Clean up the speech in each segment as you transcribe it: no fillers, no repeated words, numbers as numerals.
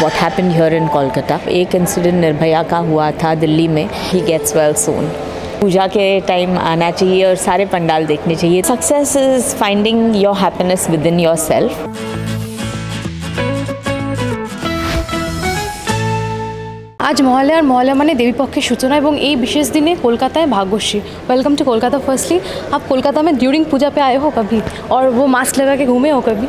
what happened here in Kolkata. एक incident Nirbhaya का हुआ था दिल्ली में. He gets well soon. पूजा के टाइम आना चाहिए और सारे पंडाल देखने चाहिए. Success is finding your happiness within yourself. आज মহালয়া আর মহালয়া মানে देवीपक्षেर सूचना এবং এই বিশেষ দিনে Kolkata Bhagyashree. Welcome to Kolkata. Firstly आप कोलकाता में ड्यूरिंग पूजा पे आए हो कभी और वो मास्क लगा के घूमे हो कभी?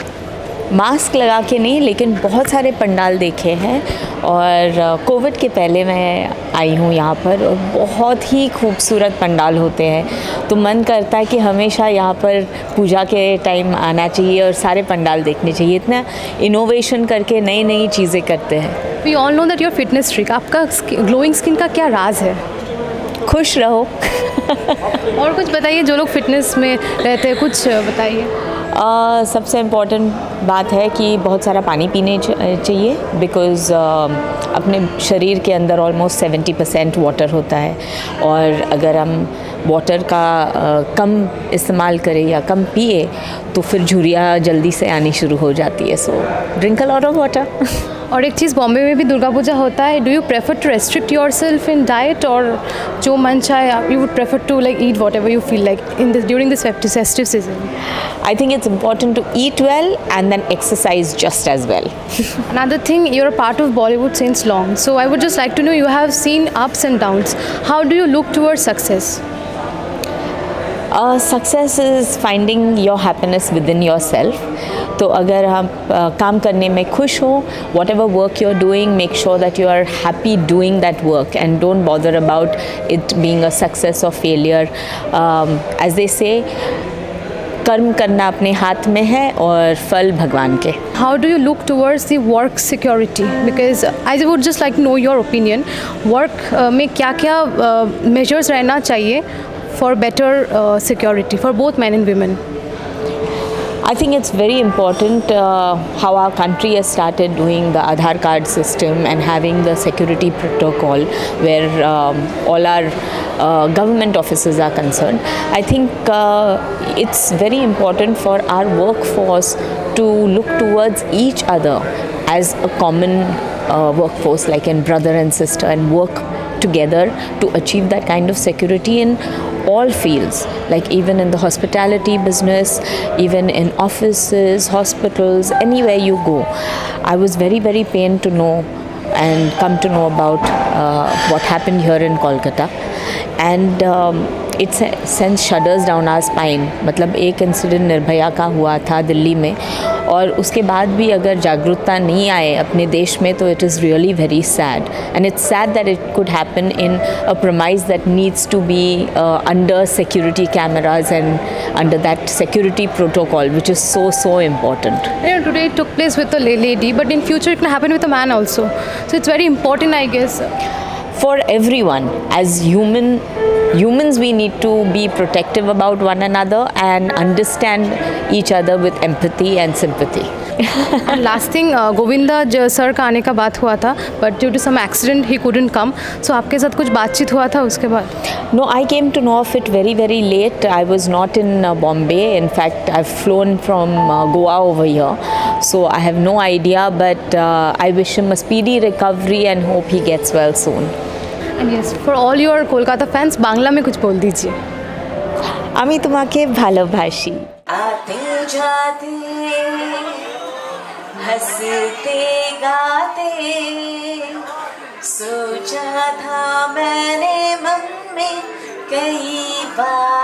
मास्क लगा के नहीं, लेकिन बहुत सारे पंडाल देखे हैं और कोविड के पहले मैं आई हूँ यहाँ पर और बहुत ही खूबसूरत पंडाल होते हैं. तो मन करता है कि हमेशा यहाँ पर पूजा के टाइम आना चाहिए और सारे पंडाल देखने चाहिए. इतना इनोवेशन करके नई नई चीज़ें करते हैं. We all know that your fitness trick. आपका ग्लोइंग स्किन का क्या राज है? खुश रहो. और कुछ बताइए, जो लोग फिटनेस में रहते हैं कुछ बताइए. सबसे इम्पॉर्टेंट बात है कि बहुत सारा पानी पीने चाहिए बिकॉज़ अपने शरीर के अंदर ऑलमोस्ट 70% वाटर होता है और अगर हम वाटर का कम इस्तेमाल करें या कम पिए तो फिर झुर्रियाँ जल्दी से आनी शुरू हो जाती है. So drink a lot of water. और एक चीज़, बॉम्बे में भी दुर्गा पूजा होता है. Do you prefer to restrict yourself in diet और जो मन चाहे you would prefer to like eat whatever you feel like in this during this festive season? I think it's important to eat well and then exercise just as well. Another thing, you're a part of Bollywood since long. So I would just like to know, you have seen ups and downs. How do you look towards success? Success is finding your happiness within yourself. तो अगर हम काम करने में खुश हो, whatever work you're doing, make sure that you are happy doing that work and don't bother about it being a success or failure. As they say, कर्म करना अपने हाथ में है और फल भगवान के. How do you look towards the work security? Because I would just like to know your opinion. Work में क्या क्या measures रहना चाहिए for better security for both men and women? I think it's very important how our country has started doing the Aadhaar card system and having the security protocol where all our government offices are concerned. I think it's very important for our workforce to look towards each other as a common workforce, like in brother and sister, and work together to achieve that kind of security in all fields, like even in the hospitality business, even in offices, hospitals, anywhere you go. I was very pained to know and come to know about what happened here in Kolkata, and it sends shudders down our spine. मतलब एक incident Nirbhaya का हुआ था दिल्ली में और उसके बाद भी अगर जागरूकता नहीं आए अपने देश में तो it is really very sad, and it's sad that it could happen in a premise that needs to be under security cameras and under that security protocol, which is so important. Today it took place with a lady, but in future it can happen with a man also. So it's very important, I guess. For everyone, as humans we need to be protective about one another and understand each other with empathy and sympathy. And last thing, Govinda sir का आने का बात हुआ था, but due to some accident he couldn't come. So आपके साथ कुछ बातचीत हुआ था उसके बाद? No, I came to know of it very late. I was not in Bombay. In fact, I've flown from Goa over here, so I have no idea. But I wish him a speedy recovery and hope he gets well soon. And yes, for all your Kolkata fans, Bangla में कुछ बोल दीजिए. আমি তোমাকে ভালোবাসি. आते जाते हंसते गाते सोचा था मैंने मन में कई बार